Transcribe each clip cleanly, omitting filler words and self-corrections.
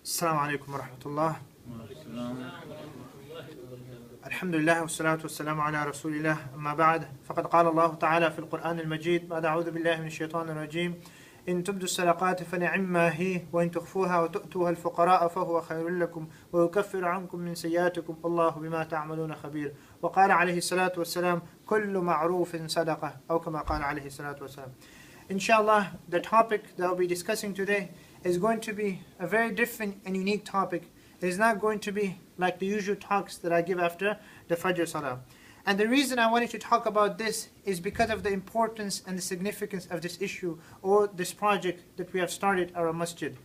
السلام عليكم ورحمة الله. الحمد لله والصلاة والسلام على رسول الله. أما بعد فقد قال الله تعالى في القرآن المجيد بعد أعوذ بالله من الشيطان الرجيم إن تبدوا الصدقات فنعما هي وإن تخفوها وتؤتوها الفقراء فهو خير لكم ويكفر عنكم من سيئاتكم والله بما تعملون خبير. وقال عليه الصلاة والسلام كل معروف صدقة أو كما قال عليه الصلاة والسلام. Inshallah, the topic that I'll be discussing today is going to be a very different and unique topic. It is not going to be like the usual talks that I give after the Fajr Salah. And the reason I wanted to talk about this is because of the importance and the significance of this issue or this project that we have started, our masjid.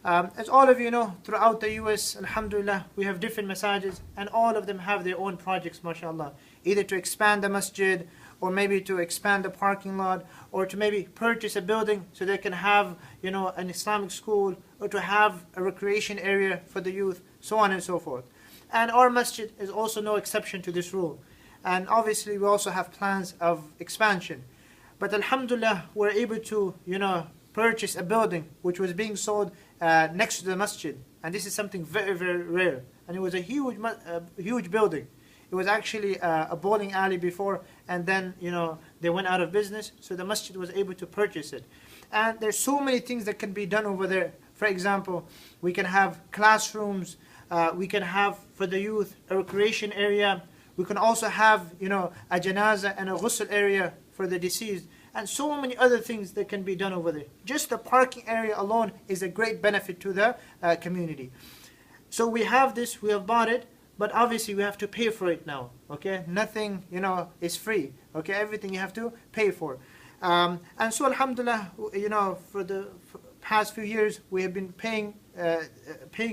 As all of you know, throughout the US, alhamdulillah, we have different masajids and all of them have their own projects, mashallah. Either to expand the masjid, or maybe to expand the parking lot, or to maybe purchase a building so they can have, an Islamic school, or to have a recreation area for the youth, so on and so forth. And our masjid is also no exception to this rule. And obviously we also have plans of expansion. But alhamdulillah, we're able to, purchase a building which was being sold next to the masjid. And this is something very, very rare. And it was a huge building. It was actually a bowling alley before, and then, they went out of business, so the masjid was able to purchase it. And there's so many things that can be done over there. For example, we can have classrooms, we can have, for the youth, a recreation area. We can also have, a janazah and a ghusl area for the deceased, and so many other things that can be done over there. Just the parking area alone is a great benefit to the community. So we have this, we have bought it, but obviously we have to pay for it now, okay? Nothing, is free, okay? Everything you have to pay for. And so alhamdulillah, for the past few years, we have been paying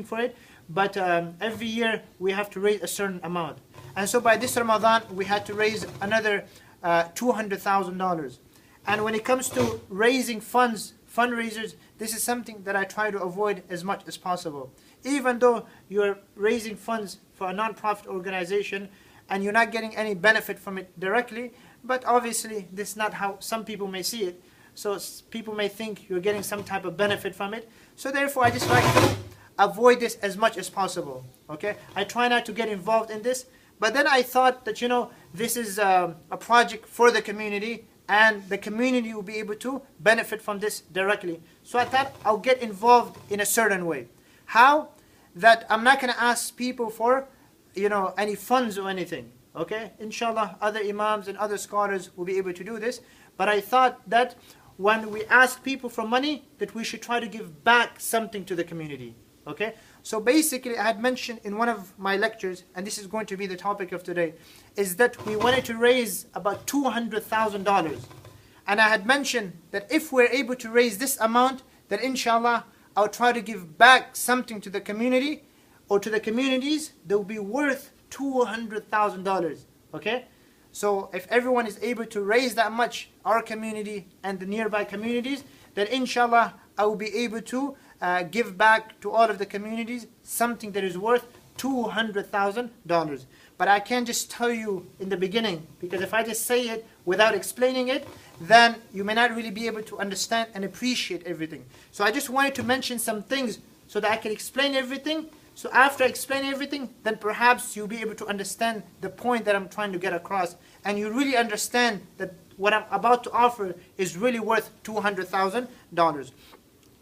for it, but every year we have to raise a certain amount. And so by this Ramadan, we had to raise another $200,000. And when it comes to raising fundraisers, this is something that I try to avoid as much as possible. Even though you're raising funds for a non-profit organization and you're not getting any benefit from it directly, but obviously this is not how some people may see it. So people may think you're getting some type of benefit from it. So therefore I just like to avoid this as much as possible. Okay, I try not to get involved in this. But then I thought that this is a project for the community, and the community will be able to benefit from this directly. So I thought I'll get involved in a certain way. How? That I'm not going to ask people for, any funds or anything. Okay? Inshallah, other imams and other scholars will be able to do this. But I thought that when we ask people for money, that we should try to give back something to the community. Okay? So basically, I had mentioned in one of my lectures, and this is going to be the topic of today, is that we wanted to raise about $200,000. And I had mentioned that if we're able to raise this amount, then inshallah, I'll try to give back something to the community, or to the communities that will be worth $200,000. Okay? So if everyone is able to raise that much, our community and the nearby communities, then inshallah, I will be able to give back to all of the communities something that is worth $200,000. But I can't just tell you in the beginning, because if I just say it without explaining it, then you may not really be able to understand and appreciate everything. So I just wanted to mention some things so that I can explain everything. So after I explain everything, then perhaps you'll be able to understand the point that I'm trying to get across, and you really understand that what I'm about to offer is really worth $200,000.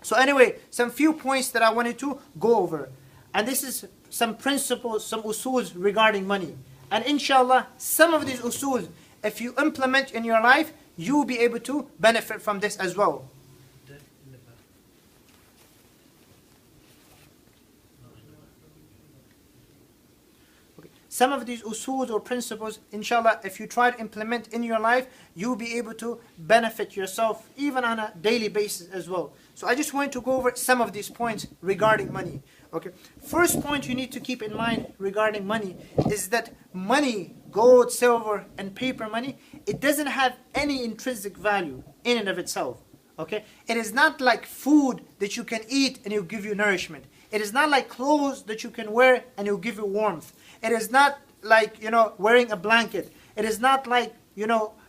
So anyway, some few points that I wanted to go over. And this is some principles, some usuls regarding money. And inshallah, some of these usuls, if you implement in your life, you will be able to benefit from this as well. Some of these usuls or principles, inshallah, if you try to implement in your life, you'll be able to benefit yourself even on a daily basis as well. So I just want to go over some of these points regarding money. Okay. First point you need to keep in mind regarding money is that money, gold, silver, and paper money, it doesn't have any intrinsic value in and of itself. Okay. It is not like food that you can eat and it will give you nourishment. It is not like clothes that you can wear and it will give you warmth. It is not like, wearing a blanket. It is not like,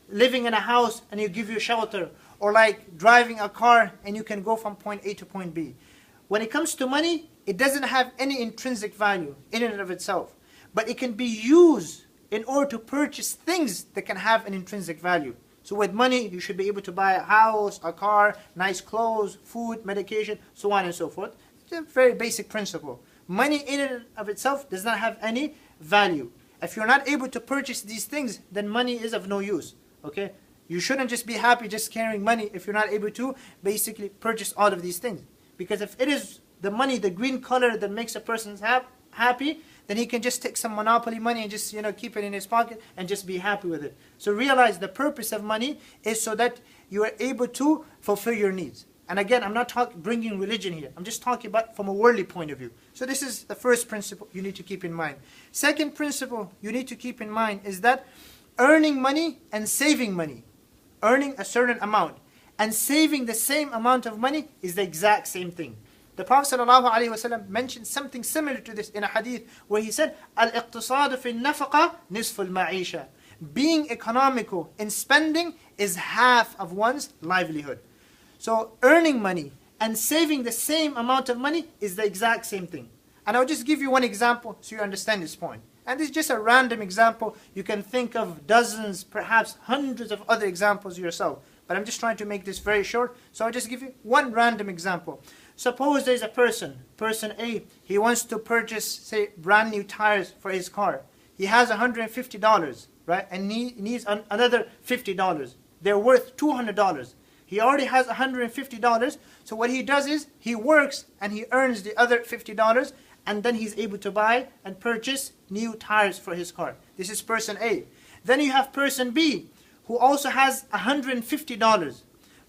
living in a house and it will give you shelter. Or like driving a car and you can go from point A to point B. when it comes to money, it doesn't have any intrinsic value in and of itself. But it can be used in order to purchase things that can have an intrinsic value. So with money, you should be able to buy a house, a car, nice clothes, food, medication, so on and so forth. It's a very basic principle. Money in and of itself does not have any value. If you're not able to purchase these things, then money is of no use. Okay? You shouldn't just be happy just carrying money if you're not able to basically purchase all of these things. Because if it is the money, the green color that makes a person happy, then he can just take some monopoly money and just keep it in his pocket and just be happy with it. So realize the purpose of money is so that you are able to fulfill your needs. And again, I'm not bringing religion here. I'm just talking about from a worldly point of view. So this is the first principle you need to keep in mind. Second principle you need to keep in mind is that earning money and saving money, earning a certain amount and saving the same amount of money is the exact same thing. The Prophet ﷺ mentioned something similar to this in a hadith where he said, Al-iqtisadu fi nafaqa nisful ma'isha. Being economical in spending is half of one's livelihood. So earning money and saving the same amount of money is the exact same thing. And I'll just give you one example so you understand this point. And this is just a random example. You can think of dozens, perhaps hundreds of other examples yourself. But I'm just trying to make this very short. So I'll just give you one random example. Suppose there's a person A, he wants to purchase, say, brand new tires for his car. He has $150, right? And he needs another $50. They're worth $200. He already has $150. So what he does is he works and he earns the other $50, and then he's able to buy and purchase new tires for his car. This is person A. Then you have person B, who also has $150,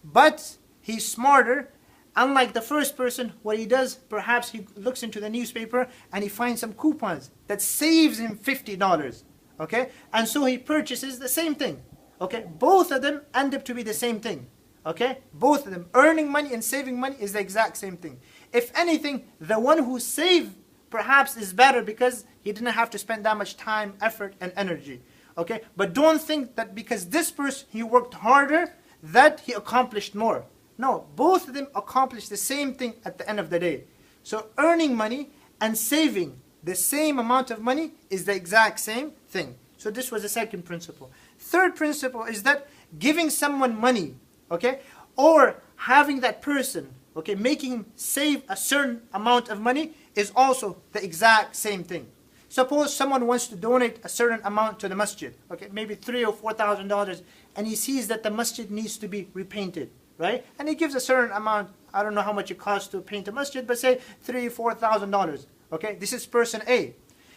but he's smarter. Unlike the first person, what he does, perhaps he looks into the newspaper and he finds some coupons that saves him $50. Okay? And so he purchases the same thing. Okay? Both of them end up to be the same thing. Okay? Both of them. Earning money and saving money is the exact same thing. If anything, the one who saved perhaps is better because he didn't have to spend that much time, effort, and energy. Okay? But don't think that because this person, he worked harder, that he accomplished more. No, both of them accomplish the same thing at the end of the day. So earning money and saving the same amount of money is the exact same thing. So this was the second principle. Third principle is that giving someone money, okay, or having that person, okay, making him save a certain amount of money is also the exact same thing. Suppose someone wants to donate a certain amount to the masjid, okay, maybe $3,000 or $4,000, and he sees that the masjid needs to be repainted. Right? And he gives a certain amount, I don't know how much it costs to paint a masjid, but say $3,000 or $4,000. Okay? This is person A.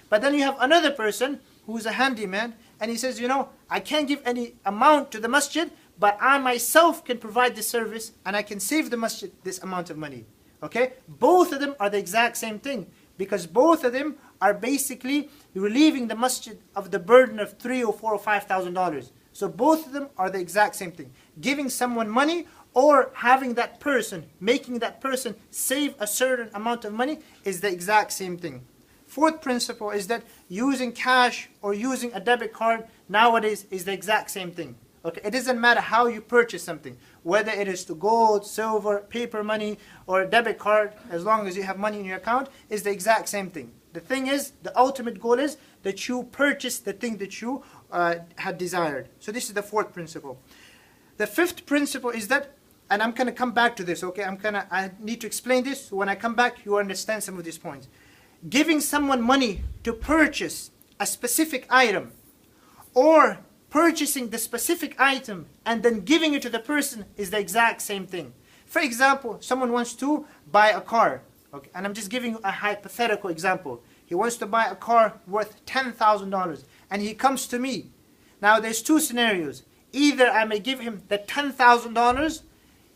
But then you have another person who's a handyman, and he says, I can't give any amount to the masjid, but I myself can provide this service, and I can save the masjid this amount of money. Okay? Both of them are the exact same thing, because both of them are basically relieving the masjid of the burden of $3,000 or $4,000 or $5,000. So both of them are the exact same thing. Giving someone money or having that person, making that person save a certain amount of money is the exact same thing. Fourth principle is that using cash or using a debit card nowadays is the exact same thing. Okay, it doesn't matter how you purchase something, whether it is to gold, silver, paper money, or a debit card, as long as you have money in your account, is the exact same thing. The thing is, the ultimate goal is that you purchase the thing that you had desired. So this is the fourth principle. The fifth principle is that, and I'm going to come back to this, okay? I need to explain this. So when I come back, you understand some of these points. Giving someone money to purchase a specific item, or purchasing the specific item and then giving it to the person is the exact same thing. For example, someone wants to buy a car, okay? And I'm just giving you a hypothetical example. He wants to buy a car worth $10,000, and he comes to me. Now there's two scenarios. Either I may give him the $10,000,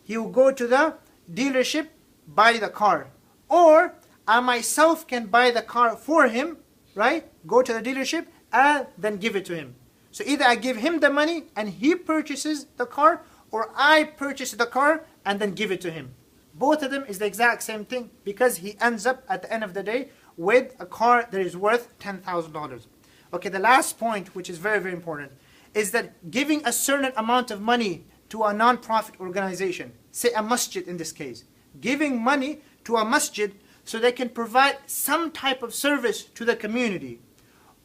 he will go to the dealership, buy the car. Or I myself can buy the car for him, right? Go to the dealership and then give it to him. So either I give him the money and he purchases the car, or I purchase the car and then give it to him. Both of them is the exact same thing, because he ends up at the end of the day with a car that is worth $10,000. Okay, the last point, which is very, very important, is that giving a certain amount of money to a non-profit organization, say a masjid in this case, giving money to a masjid so they can provide some type of service to the community,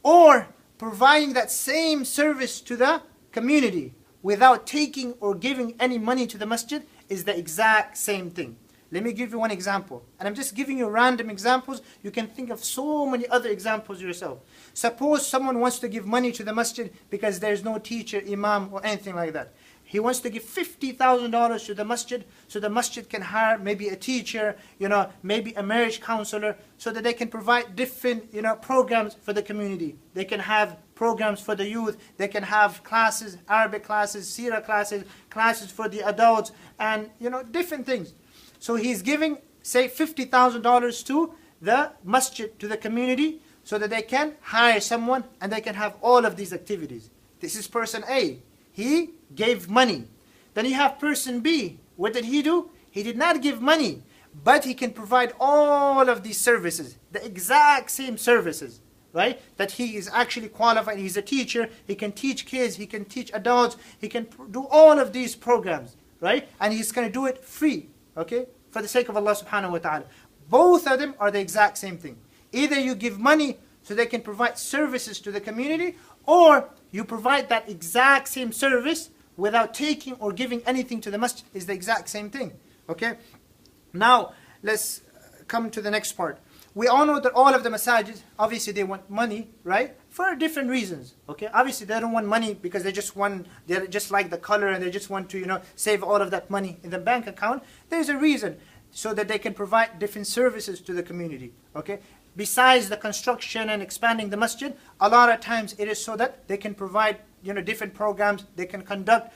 or providing that same service to the community without taking or giving any money to the masjid is the exact same thing. Let me give you one example. And I'm just giving you random examples. You can think of so many other examples yourself. Suppose someone wants to give money to the masjid because there's no teacher, imam, or anything like that. He wants to give $50,000 to the masjid so the masjid can hire maybe a teacher, maybe a marriage counselor, so that they can provide different, programs for the community. They can have programs for the youth. They can have classes, Arabic classes, Sirah classes, classes for the adults, and, different things. So he's giving, say, $50,000 to the masjid, to the community, so that they can hire someone and they can have all of these activities. This is person A. He gave money. Then you have person B. What did he do? He did not give money, but he can provide all of these services, the exact same services, right? That he is actually qualified. He's a teacher. He can teach kids. He can teach adults. He can do all of these programs, right? And he's going to do it free, okay? For the sake of Allah subhanahu wa ta'ala. Both of them are the exact same thing. Either you give money so they can provide services to the community, or you provide that exact same service without taking or giving anything to the masjid, is the exact same thing. Okay? Now, let's come to the next part. We all know that all of the masajid, obviously they want money, right? For different reasons. Okay? Obviously they don't want money because they just like the color and they just want to, save all of that money in the bank account. There's a reason, so that they can provide different services to the community. Okay? Besides the construction and expanding the masjid, a lot of times it is so that they can provide, different programs. They can conduct,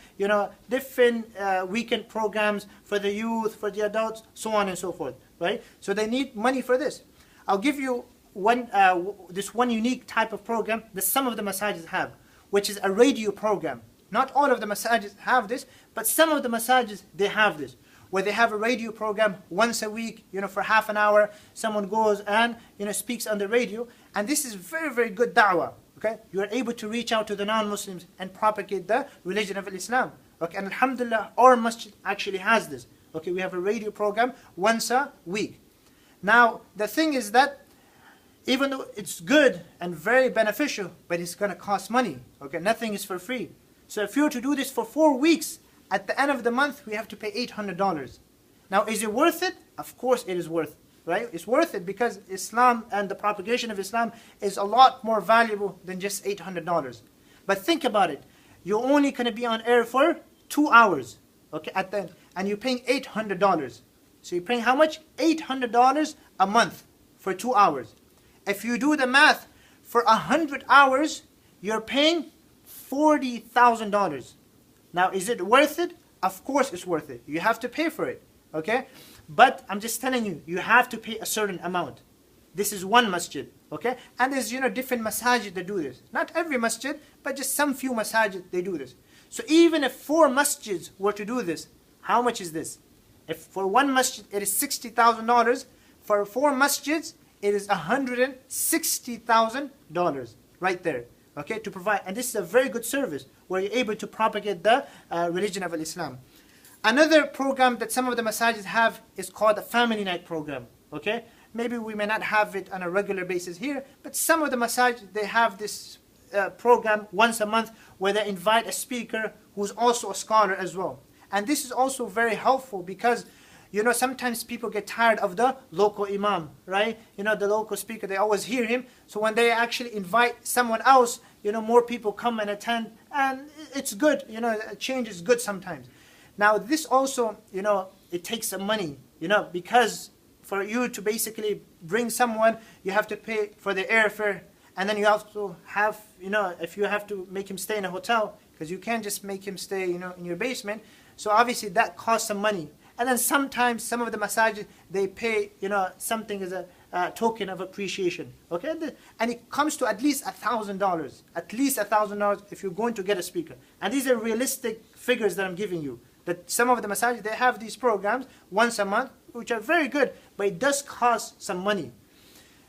different weekend programs for the youth, for the adults, so on and so forth, right? So they need money for this. I'll give you this one unique type of program that some of the masajid have, which is a radio program. Not all of the masajid have this, but some of the masajid, they have this, where they have a radio program once a week, for half an hour. Someone goes and, speaks on the radio. And this is very, very good da'wah. Okay? You are able to reach out to the non-Muslims and propagate the religion of Islam. Okay? And alhamdulillah, our masjid actually has this. Okay? We have a radio program once a week. Now, the thing is that even though it's good and very beneficial, but it's going to cost money. Okay? Nothing is for free. So if you were to do this for 4 weeks, at the end of the month, we have to pay $800. Now, is it worth it? Of course it is worth it, right? It's worth it because Islam and the propagation of Islam is a lot more valuable than just $800. But think about it. You're only going to be on air for 2 hours, okay, at the end, and you're paying $800. So you're paying how much? $800 a month for 2 hours. If you do the math, for 100 hours, you're paying $40,000. Now, is it worth it? Of course it's worth it. You have to pay for it, okay? But I'm just telling you, you have to pay a certain amount. This is one masjid, okay? And there's, different masajid that do this. Not every masjid, but just some few masajid, they do this. So even if 4 masjids were to do this, how much is this? If for one masjid it is $60,000, for 4 masjids it is $160,000 right there, okay, to provide. And this is a very good service where you're able to propagate the religion of Islam. Another program that some of the masajid have is called the family night program, okay? Maybe we may not have it on a regular basis here, but some of the masajid, they have this program once a month where they invite a speaker who's also a scholar as well. And this is also very helpful because, sometimes people get tired of the local imam, right? The local speaker, they always hear him. So when they actually invite someone else, more people come and attend, and it's good. A change is good sometimes. Now, this also, it takes some money, because for you to basically bring someone, you have to pay for the airfare, and then you also have, if you have to make him stay in a hotel, because you can't just make him stay, in your basement. So obviously that costs some money. And then sometimes some of the masajid, they pay, something as a token of appreciation. Okay? And it comes to at least $1,000. At least $1,000 if you're going to get a speaker. And these are realistic figures that I'm giving you. That some of the masajid, they have these programs once a month, which are very good, but it does cost some money.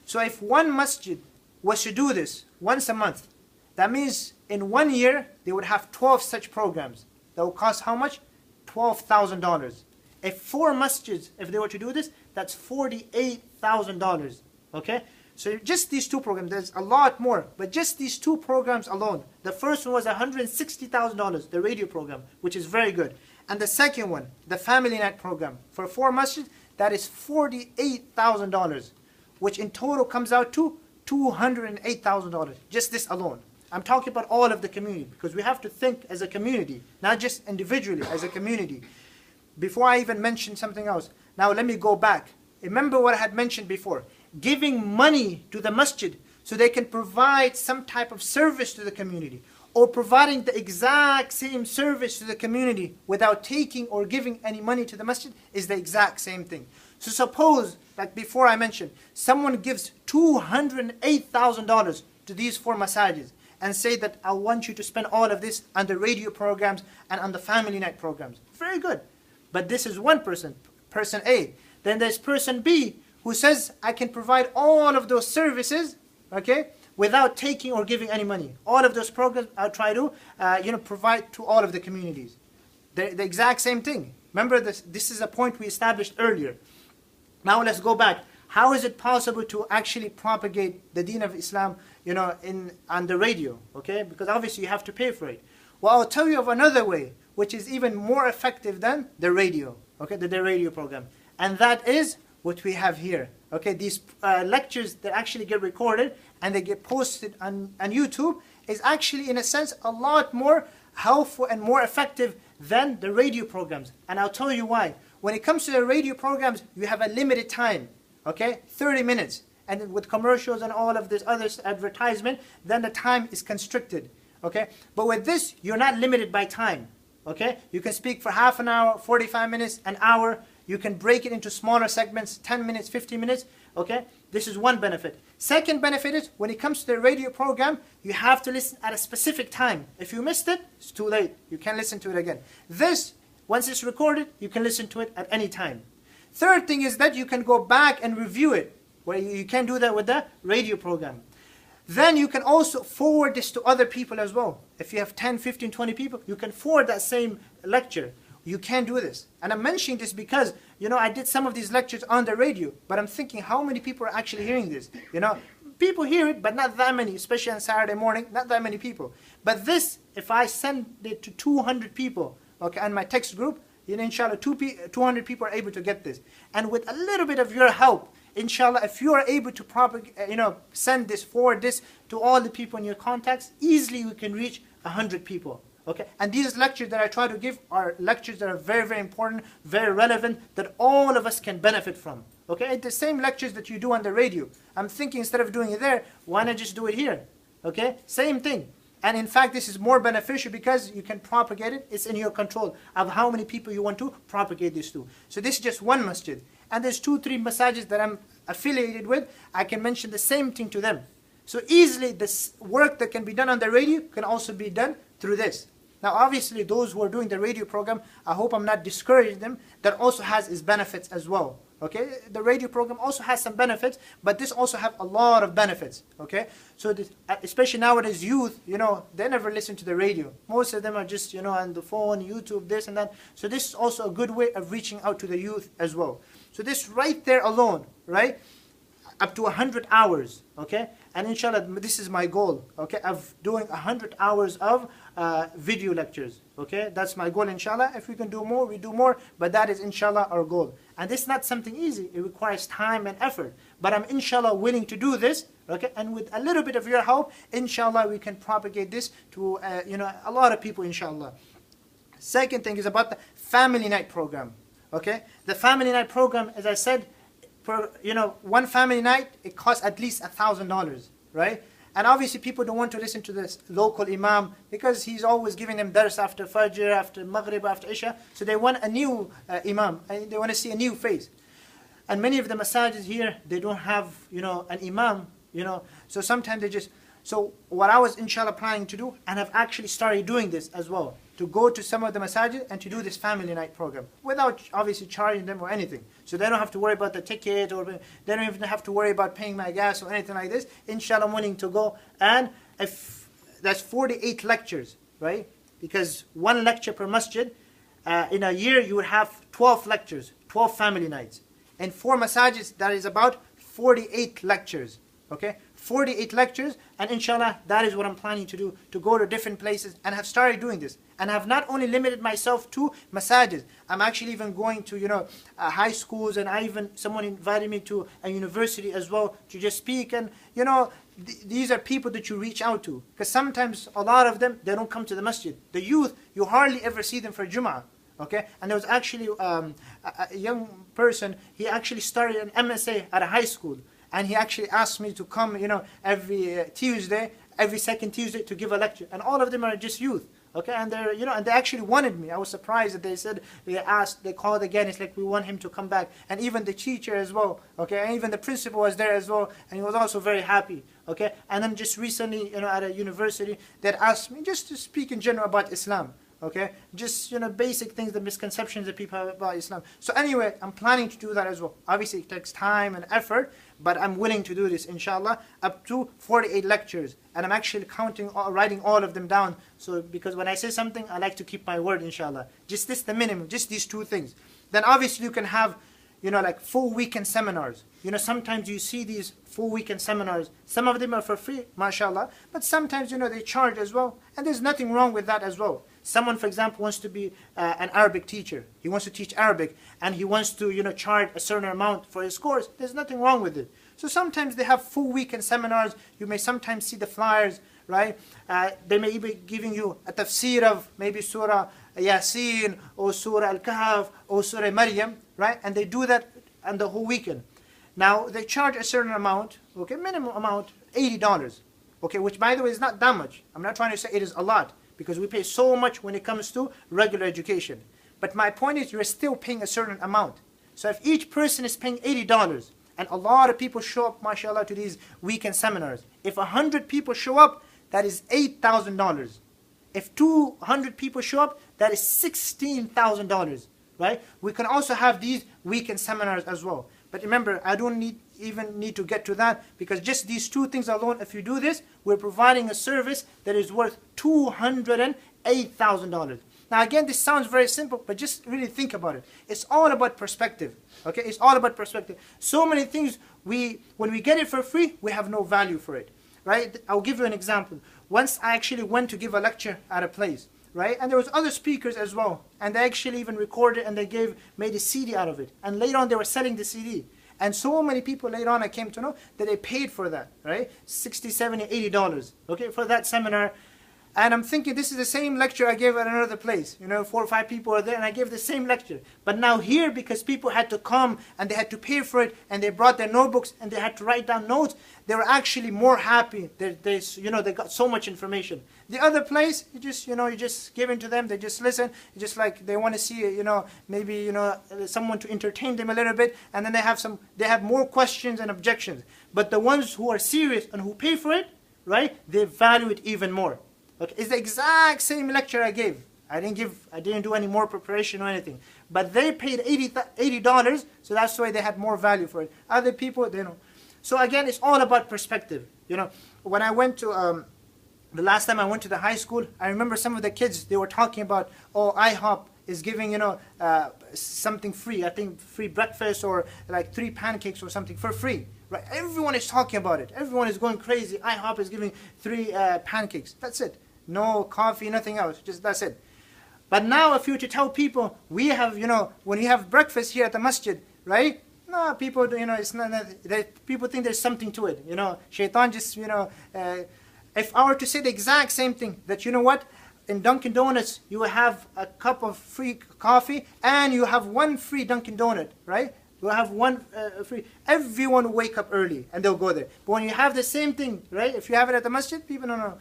So if one masjid was to do this once a month, that means in 1 year, they would have 12 such programs. That would cost how much? $12,000. If 4 masjids, if they were to do this, that's $48,000. Okay? So just these two programs, there's a lot more, but just these two programs alone. The first one was $160,000, the radio program, which is very good. And the second one, the Family Night program, for 4 masjids, that is $48,000, which in total comes out to $208,000, just this alone. I'm talking about all of the community, because we have to think as a community, not just individually, as a community. Before I even mention something else, now let me go back. Remember what I had mentioned before. Giving money to the masjid so they can provide some type of service to the community, or providing the exact same service to the community without taking or giving any money to the masjid is the exact same thing. So suppose, like before I mentioned, someone gives $208,000 to these 4 masajids and say that I want you to spend all of this on the radio programs and on the Family Night programs. Very good. But this is one person, person A. Then there's person B, who says, I can provide all of those services, okay, without taking or giving any money. All of those programs I'll try to, provide to all of the communities. The exact same thing. Remember, this is a point we established earlier. Now let's go back. How is it possible to actually propagate the deen of Islam, on the radio, okay? Because obviously you have to pay for it. Well, I'll tell you of another way, which is even more effective than the radio, okay, the radio program. And that is what we have here. Okay, these lectures that actually get recorded and they get posted on YouTube is actually, in a sense, a lot more helpful and more effective than the radio programs. And I'll tell you why. When it comes to the radio programs, you have a limited time, okay, 30 minutes. And with commercials and all of this other advertisement, then the time is constricted, okay? But with this, you're not limited by time, okay? You can speak for half an hour, 45 minutes, an hour. You can break it into smaller segments, 10 minutes, 15 minutes, okay? This is one benefit. Second benefit is, when it comes to the radio program, you have to listen at a specific time. If you missed it, it's too late. You can't listen to it again. This, once it's recorded, you can listen to it at any time. Third thing is that you can go back and review it, where you can't do that with the radio program. Then you can also forward this to other people as well. If you have 10, 15, 20 people, you can forward that same lecture. You can do this. And I'm mentioning this because, I did some of these lectures on the radio, but I'm thinking how many people are actually hearing this? People hear it, but not that many, especially on Saturday morning, not that many people. But this, if I send it to 200 people, okay, on my text group, inshallah, 200 people are able to get this. And with a little bit of your help, inshallah, if you are able to send this, forward this to all the people in your contacts, easily you can reach 100 people. Okay, and these lectures that I try to give are lectures that are very, very important, very relevant, that all of us can benefit from. Okay, it's the same lectures that you do on the radio. I'm thinking instead of doing it there, why not just do it here? Okay, same thing. And in fact, this is more beneficial because you can propagate it. It's in your control of how many people you want to propagate this to. So this is just one masjid. And there's 2-3 masajids that I'm affiliated with. I can mention the same thing to them. So easily, this work that can be done on the radio can also be done through this. Now, obviously, those who are doing the radio program, I hope I'm not discouraging them. That also has its benefits as well. Okay, the radio program also has some benefits, but this also have a lot of benefits. Okay, so this, especially nowadays, youth, they never listen to the radio. Most of them are just, on the phone, YouTube, this and that. So this is also a good way of reaching out to the youth as well. So this right there alone, right, up to 100 hours. Okay, and inshallah, this is my goal. Okay, of doing 100 hours of video lectures. Okay, that's my goal, inshallah. If we can do more, we do more, but that is inshallah our goal. And this is not something easy. It requires time and effort, but I'm inshallah willing to do this. Okay, and with a little bit of your help, inshallah, we can propagate this to a lot of people, inshallah. Second thing is about the Family Night program. Okay, the Family Night program, as I said, per one family night, it costs at least $1,000, right? And obviously people don't want to listen to this local imam because he's always giving them dars after Fajr, after Maghrib, after Isha. So they want a new imam, and they want to see a new face. And many of the masajids here, they don't have, an imam, So sometimes they just... So what I was inshallah planning to do, and I've actually started doing this as well, to go to some of the masajid and to do this Family Night program without obviously charging them or anything. So they don't have to worry about the ticket, or they don't even have to worry about paying my gas or anything like this. Inshallah, I'm willing to go. And if that's 48 lectures, right? Because one lecture per masjid, in a year you would have 12 lectures, 12 family nights. In 4 masajids, that is about 48 lectures. Okay, 48 lectures, and inshallah, that is what I'm planning to do, to go to different places, and have started doing this. And have not only limited myself to masajids, I'm actually even going to, high schools, and someone invited me to a university as well to just speak. And, these are people that you reach out to. Because sometimes, a lot of them, they don't come to the masjid. The youth, you hardly ever see them for Jum'ah. Okay, and there was actually a young person, he actually started an MSA at a high school. And he actually asked me to come, every Tuesday, every second Tuesday to give a lecture. And all of them are just youth. Okay, and they're, and they actually wanted me. I was surprised that they said, they called again. It's like, we want him to come back. And even the teacher as well. Okay, and even the principal was there as well. And he was also very happy. Okay, and then just recently, at a university, they asked me just to speak in general about Islam. Okay, just basic things, the misconceptions that people have about Islam. So anyway, I'm planning to do that as well. Obviously it takes time and effort, but I'm willing to do this, inshallah, up to 48 lectures. And I'm actually writing all of them down. So because when I say something, I like to keep my word, inshallah. Just this, the minimum, just these 2 things. Then obviously you can have, like full weekend seminars. Sometimes you see these full weekend seminars. Some of them are for free, mashallah. But sometimes, they charge as well. And there's nothing wrong with that as well. Someone, for example, wants to be an Arabic teacher. He wants to teach Arabic, and he wants to, charge a certain amount for his course. There's nothing wrong with it. So sometimes they have full weekend seminars. You may sometimes see the flyers, right? They may be giving you a tafsir of maybe Surah Yasin, or Surah Al-Kahf, or Surah Maryam, right? And they do that on the whole weekend. Now, they charge a certain amount, okay, minimum amount, $80, okay, which by the way is not that much. I'm not trying to say it is a lot, because we pay so much when it comes to regular education. But my point is, you're still paying a certain amount. So if each person is paying $80, and a lot of people show up, mashallah, to these weekend seminars, if 100 people show up, that is $8,000. If 200 people show up, that is $16,000, right? We can also have these weekend seminars as well. But remember, I don't even need to get to that, because just these 2 things alone, if you do this, we're providing a service that is worth $208,000. Now again, this sounds very simple, but just really think about it. It's all about perspective. Okay, it's all about perspective. So many things, when we get it for free, we have no value for it, right? I'll give you an example. Once I actually went to give a lecture at a place, right? And there was other speakers as well, and they actually even recorded, and they made a CD out of it. And later on, they were selling the CD. And so many people later on, I came to know that they paid for that, right? $60, $70, $80, okay, for that seminar. And I'm thinking, this is the same lecture I gave at another place. 4 or 5 people are there, and I gave the same lecture. But now here, because people had to come, and they had to pay for it, and they brought their notebooks, and they had to write down notes, they were actually more happy. They got so much information. The other place, you just give it to them, they just listen. It's just like they want to see, maybe, someone to entertain them a little bit, and then they have more questions and objections. But the ones who are serious and who pay for it, right, they value it even more. Okay, it's the exact same lecture I gave. I didn't do any more preparation or anything. But they paid $80, so that's why they had more value for it. Other people, they don't. So again, it's all about perspective. When I went to, the last time I went to the high school, I remember some of the kids, they were talking about, IHOP is giving, something free. I think free breakfast, or like 3 pancakes or something for free. Right? Everyone is talking about it. Everyone is going crazy. IHOP is giving 3 pancakes. That's it. No coffee, nothing else. Just that's it. But now if you were to tell people, we have, when you have breakfast here at the masjid, right? No, people, it's not, people think there's something to it. Shaitan just, if I were to say the exact same thing, that in Dunkin' Donuts, you will have a cup of free coffee, and you have 1 free Dunkin' Donut, right? You'll have 1 free. Everyone will wake up early, and they'll go there. But when you have the same thing, right? If you have it at the masjid, people don't know.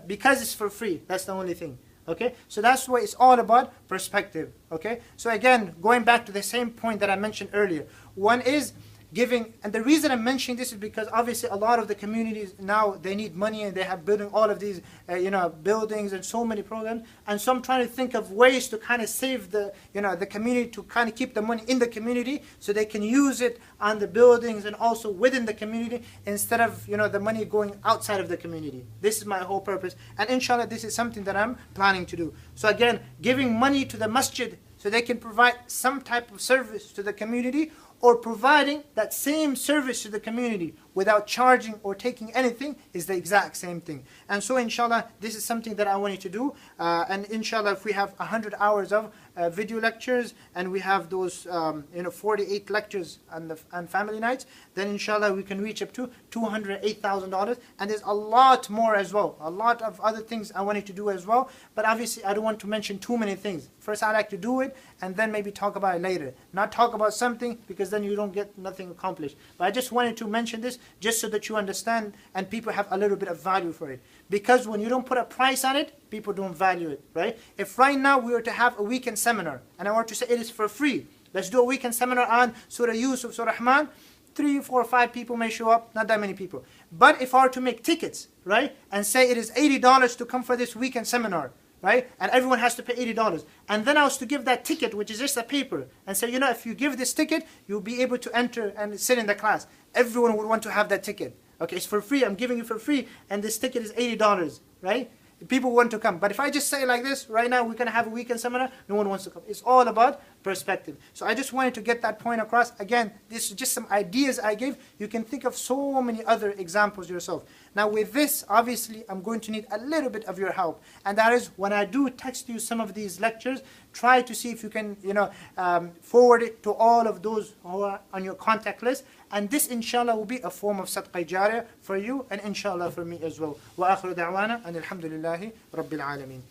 Because it's for free. That's the only thing. Okay? So that's why it's all about perspective. Okay? So again, going back to the same point that I mentioned earlier. One is giving, and the reason I'm mentioning this is because obviously a lot of the communities now, they need money, and they have building all of these buildings and so many programs. And so I'm trying to think of ways to kind of save the the community, to kind of keep the money in the community, so they can use it on the buildings and also within the community, instead of the money going outside of the community. This is my whole purpose, and inshallah this is something that I'm planning to do. So again, giving money to the masjid so they can provide some type of service to the community, or providing that same service to the community without charging or taking anything is the exact same thing. And so inshallah, this is something that I want you to do. And inshallah, if we have 100 hours of video lectures, and we have those 48 lectures on family nights, then inshallah we can reach up to $208,000. And there's a lot more as well, a lot of other things I wanted to do as well, but obviously I don't want to mention too many things. First I like to do it, and then maybe talk about it later. Not talk about something, because then you don't get nothing accomplished. But I just wanted to mention this just so that you understand and people have a little bit of value for it. Because when you don't put a price on it, people don't value it, right? If right now we were to have a weekend seminar, and I were to say it is for free, let's do a weekend seminar on Surah Yusuf, Surah Rahman, 3, 4, 5 people may show up, not that many people. But if I were to make tickets, right, and say it is $80 to come for this weekend seminar, right, and everyone has to pay $80, and then I was to give that ticket, which is just a paper, and say, if you give this ticket, you'll be able to enter and sit in the class. Everyone would want to have that ticket. Okay, it's for free, I'm giving you for free, and this ticket is $80, right? People want to come. But if I just say like this, right now we're going to have a weekend seminar, no one wants to come. It's all about perspective. So I just wanted to get that point across. Again, this is just some ideas I gave. You can think of so many other examples yourself. Now with this, obviously, I'm going to need a little bit of your help. And that is, when I do text you some of these lectures, try to see if you can, forward it to all of those who are on your contact list. And this, inshallah, will be a form of sadaqah jariyah for you, and inshallah for me as well. Wa akhiru da'wana, and alhamdulillahi rabbil alameen.